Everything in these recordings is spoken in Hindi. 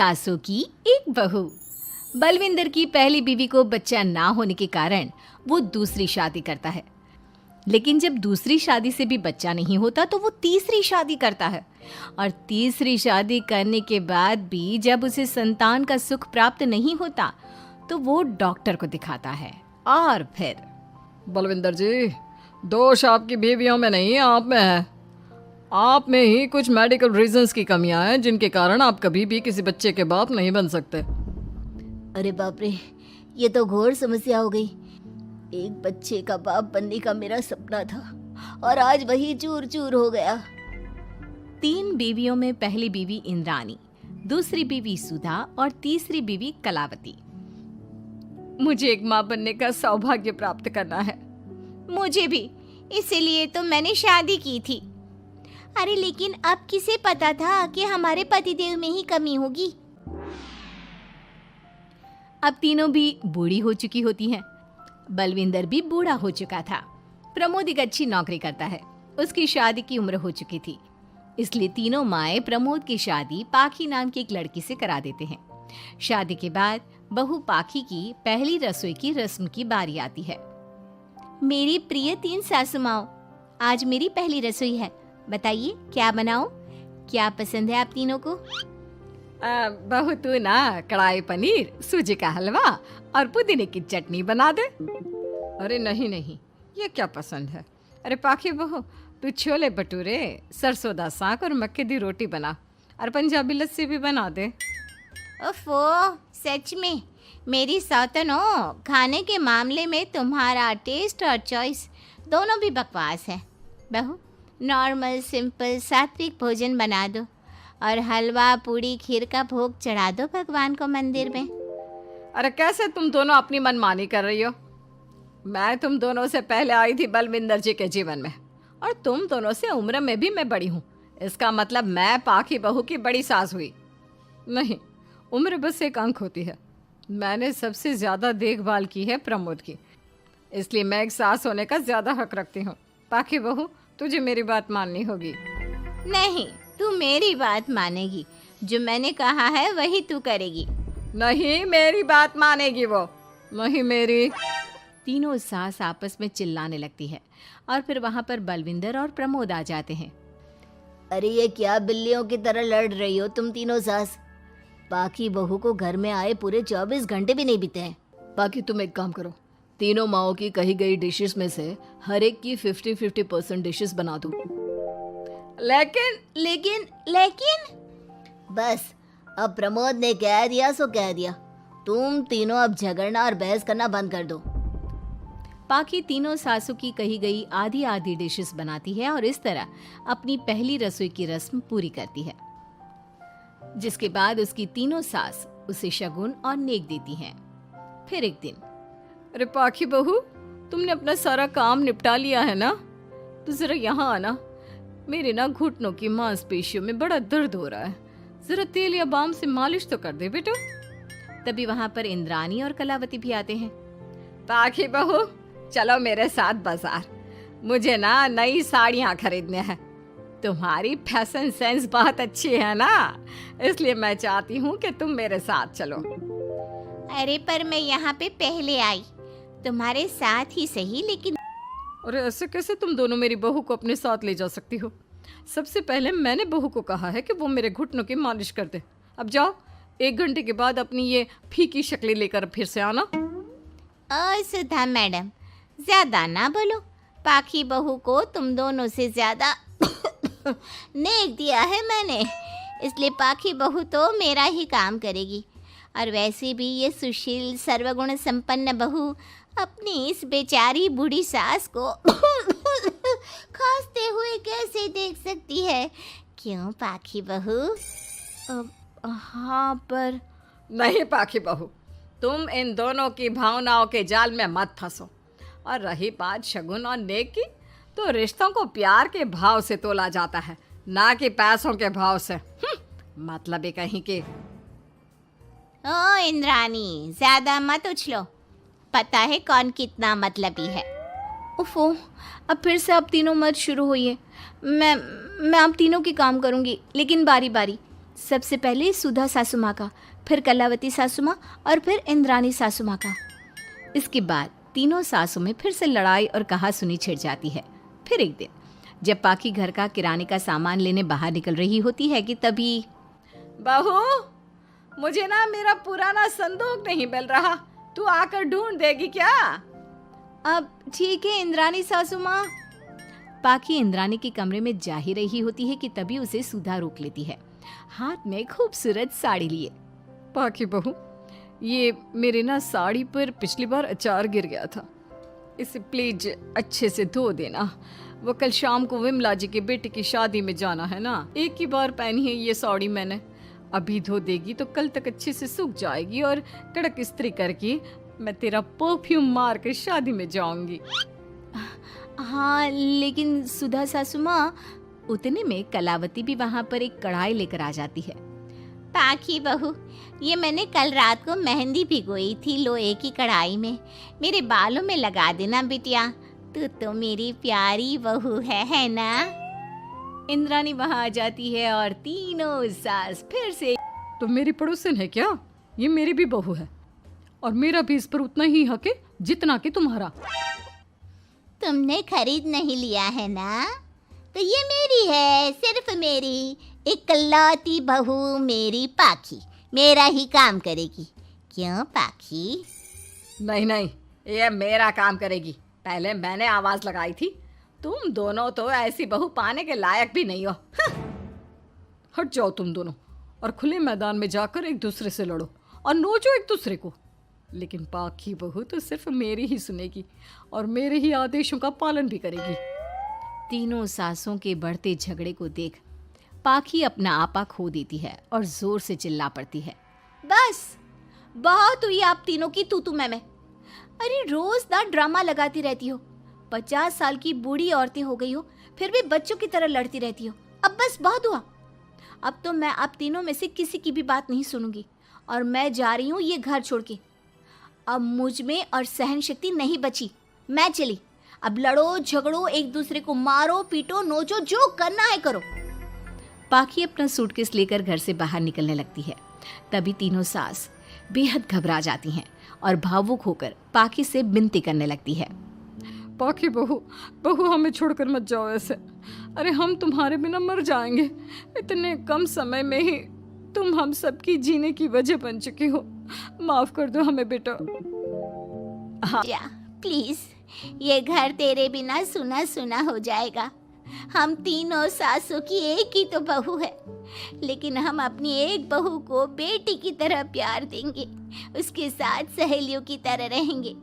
सासों की एक बहू। बलविंदर की पहली बीवी को बच्चा ना होने के कारण वो दूसरी शादी करता है, लेकिन जब दूसरी शादी से भी बच्चा नहीं होता तो वो तीसरी शादी करता है, और तीसरी शादी करने के बाद भी जब उसे संतान का सुख प्राप्त नहीं होता तो वो डॉक्टर को दिखाता है। और फिर बलविंदर जी, दोष आपकी बीवियों में नहीं, आप में है। आप में ही कुछ मेडिकल रीजंस की कमियां हैं जिनके कारण आप कभी भी किसी बच्चे के बाप नहीं बन सकते। अरे बाप रे, ये तो घोर समस्या हो गई। एक बच्चे का बाप बनने का मेरा सपना था और आज वही चूर चूर हो गया। 3 बीवियों में पहली बीवी इंद्राणी, दूसरी बीवी सुधा और तीसरी बीवी कलावती। मुझे एक माँ बनने का सौभाग्य प्राप्त करना है। मुझे भी, इसीलिए तो मैंने शादी की थी। अरे लेकिन अब किसे पता था कि हमारे पतिदेव में ही कमी होगी। अब तीनों भी बूढ़ी हो चुकी होती हैं। बलविंदर भी बूढ़ा हो चुका था। प्रमोद एक अच्छी नौकरी करता है। उसकी शादी की उम्र हो चुकी थी, इसलिए तीनों माएं प्रमोद की शादी पाखी नाम की एक लड़की से करा देते हैं। शादी के बाद बहू पाखी की पहली रसोई की रस्म की बारी आती है। मेरी प्रिय 3 सासू माओ, आज मेरी पहली रसोई है। बताइए क्या बनाऊं? क्या पसंद है आप तीनों को? बहू तू ना कढ़ाई पनीर, सूजी का हलवा और पुदीने की चटनी बना दे। अरे नहीं नहीं, ये क्या पसंद है? अरे पाखी बहू, तू छोले भटूरे, सरसों दा साग और मक्के दी रोटी बना, और पंजाबी लस्सी भी बना दे। ओफो, सच में मेरी सौतन हो, खाने के मामले में तुम्हारा टेस्ट और चॉइस दोनों भी बकवास है। बहू, नॉर्मल सिंपल सात्विक भोजन बना दो और हलवा पूड़ी खीर का भोग चढ़ा दो भगवान को मंदिर में। अरे कैसे तुम दोनों अपनी मनमानी कर रही हो? मैं तुम दोनों से पहले आई थी बलविंदर जी के जीवन में, और तुम दोनों से उम्र में भी मैं बड़ी हूँ। इसका मतलब मैं पाखी बहू की बड़ी सास हुई? नहीं, उम्र बस एक अंक होती है। मैंने सबसे ज़्यादा देखभाल की है प्रमोद की, इसलिए मैं एक सास होने का ज़्यादा हक रखती हूँ। पाखी बहू, तुझे मेरी बात माननी होगी। नहीं, तू मेरी बात मानेगी। जो मैंने कहा है वही तू करेगी। नहीं, मेरी बात मानेगी वो। नहीं मेरी। तीनों सास आपस में चिल्लाने लगती है, और फिर वहां पर बलविंदर और प्रमोद आ जाते हैं। अरे ये क्या बिल्लियों की तरह लड़ रही हो तुम तीनों सास? बाकी बहू को घर में आए पूरे 24 घंटे भी नहीं बीते हैं। बाकी तुम एक काम करो, तीनों माओं की कही गई डिशेस में से हर एक की 50-50% डिशेस बना दो। लेकिन बस, अब प्रमोद ने कह दिया सो कह दिया। तुम तीनों अब झगड़ना और बहस करना बंद कर दो। पाखी तीनों सासों की कही गई आधी आधी डिशेस बनाती है और इस तरह अपनी पहली रसोई की रस्म पूरी करती है, जिसके बाद उसकी तीनों सास उसे शगुन और नेक देती हैं। फिर एक दिन, अरे पाखी बहू, तुमने अपना सारा काम निपटा लिया है ना? तो जरा यहाँ आना। मेरे ना घुटनों की मांसपेशियों में बड़ा दर्द हो रहा है। जरा तेल या बाम से मालिश तो कर दे बेटा। तभी वहां पर इंद्राणी और कलावती भी आते हैं। पाखी बहू, चलो मेरे साथ बाजार। मुझे ना नई साड़ियाँ खरीदने हैं। तुम्हारी फैशन सेंस बहुत अच्छी है ना, इसलिए मैं चाहती हूँ कि तुम मेरे साथ चलो। अरे पर मैं यहाँ पे पहले आई, तुम्हारे साथ ही सही, लेकिन अरे ऐसे कैसे तुम दोनों मेरी बहू को अपने साथ ले जा सकती हो? सबसे पहले मैंने बहू को कहा है कि वो मेरे घुटनों की मालिश कर दे। अब जाओ, 1 घंटे के बाद अपनी ये फीकी शक्लें लेकर फिर से आना। सुधा मैडम, ज्यादा ना बोलो। पाखी बहू को तुम दोनों से ज्यादा नेक दिया है मैंने, इसलिए पाखी बहू तो मेरा ही काम करेगी। और वैसे भी ये सुशील सर्वगुण संपन्न बहू अपनी इस बेचारी बूढ़ी सास को खांसते हुए कैसे देख सकती है? क्यों पाखी बहू? हाँ, पर नहीं पाखी बहू, तुम इन दोनों की भावनाओं के जाल में मत फंसो। और रही बात शगुन और नेक की, तो रिश्तों को प्यार के भाव से तोला जाता है, ना कि पैसों के भाव से। मतलब ही कहीं के। ओ इंद्राणी, ज्यादा मत उछलो, पता है कौन कितना मतलबी है। उफो, अब फिर से आप तीनों मत शुरू होइए। मैं आप तीनों की काम करूंगी, लेकिन बारी बारी। सबसे पहले सुधा सासू माँ का, फिर कलावती सासू माँ और फिर इंद्रानी सासू माँ का। इसके बाद तीनों सासों में फिर से लड़ाई और कहासुनी छिड़ जाती है। फिर एक दिन जब पाखी घर का किराने का सामान लेने बाहर निकल रही होती है कि तभी बहू, मुझे ना मेरा पुराना संदूक नहीं मिल रहा, तू आकर ढूंढ देगी क्या? अब ठीक है इंद्रानी सासू माँ। पाखी इंद्रानी के कमरे में जा ही रही होती है कि तभी उसे सुधा रोक लेती है, हाथ में खूबसूरत साड़ी लिए। पाखी बहू, ये मेरे ना साड़ी पर पिछली बार अचार गिर गया था, इसे प्लीज अच्छे से धो देना। वो कल शाम को विमला जी के बेटे की शादी में जाना है ना, एक ही बार पहनी है ये साड़ी मैंने। अभी धो देगी तो कल तक अच्छे से सूख जाएगी और कड़क इस्त्री करके मैं तेरा परफ्यूम मार कर शादी में जाऊंगी। हाँ लेकिन सुधा सासू माँ, उतने में कलावती भी वहाँ पर एक कढ़ाई लेकर आ जाती है। पाखी बहू, ये मैंने कल रात को मेहंदी भिगोई थी लोहे की कढ़ाई में, मेरे बालों में लगा देना बिटिया। तू तो मेरी प्यारी बहू है ना? इंद्रानी वहाँ आ जाती है और तीनों सास फिर से। तो मेरी पड़ोसन है क्या? ये मेरी भी बहू है और मेरा भी इस पर उतना ही हक है जितना कि तुम्हारा। तुमने खरीद नहीं लिया है ना, तो ये मेरी है, सिर्फ मेरी, इकलौती बहू मेरी पाखी, मेरा ही काम करेगी। क्यों पाखी? नहीं नहीं, ये मेरा काम करेगी। पहले मैंने आवाज लगाई थी। तुम दोनों तो ऐसी बहू पाने के लायक भी नहीं हो। हट जाओ तुम दोनों और खुले मैदान में जाकर एक दूसरे से लड़ो और नोचो एक दूसरे को। लेकिन पाखी बहू तो सिर्फ मेरी ही सुनेगी और मेरे ही आदेशों का पालन भी करेगी। तीनों सासों के बढ़ते झगड़े को देख पाखी अपना आपा खो देती है और जोर से चिल्ला पड़ती है, बस बहुत हुई आप तीनों की तू मैं। अरे रोज ना ड्रामा लगाती रहती हो, 50 साल की बूढ़ी औरतें हो गई हो, फिर भी बच्चों की तरह लड़ती रहती हो। अब बस बहुत हुआ। अब तो मैं आप तीनों में से किसी की भी बात नहीं सुनूंगी और मैं जा रही हूँ ये घर छोड़ के। अब मुझ में और सहन शक्ति नहीं बची, मैं चली। अब लड़ो झगड़ो, एक दूसरे को मारो पीटो नोचो, जो करना है करो। पाखी अपना सूटकेस लेकर घर से बाहर निकलने लगती है। तभी तीनों सास बेहद घबरा जाती हैं और भावुक होकर पाखी से विनती करने लगती है, पाखी बहू, हमें छोड़कर मत जाओ ऐसे। अरे हम तुम्हारे बिना मर जाएंगे। इतने कम समय में ही तुम हम सबकी जीने की वजह बन चुकी हो। माफ कर दो हमें बेटा। हाँ प्लीज, ये घर तेरे बिना सुना सुना हो जाएगा। हम तीनों सासों की एक ही तो बहू है, लेकिन हम अपनी एक बहू को बेटी की तरह प्यार देंगे, उसके साथ सहेलियों की तरह रहेंगे।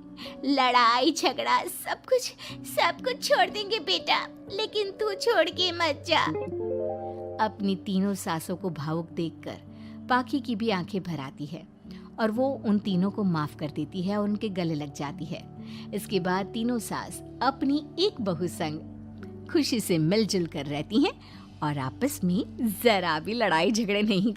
लड़ाई झगड़ा सब कुछ छोड़ देंगे बेटा, लेकिन तू छोड़ के मत जा। अपनी तीनों सासों को भावुक देखकर पाखी की भी आंखें भर आती है और वो उन तीनों को माफ कर देती है और उनके गले लग जाती है। इसके बाद तीनों सास अपनी एक बहू संग खुशी से मिलजुल कर रहती हैं और आपस में जरा भी लड़ाई झगड़े नहीं कर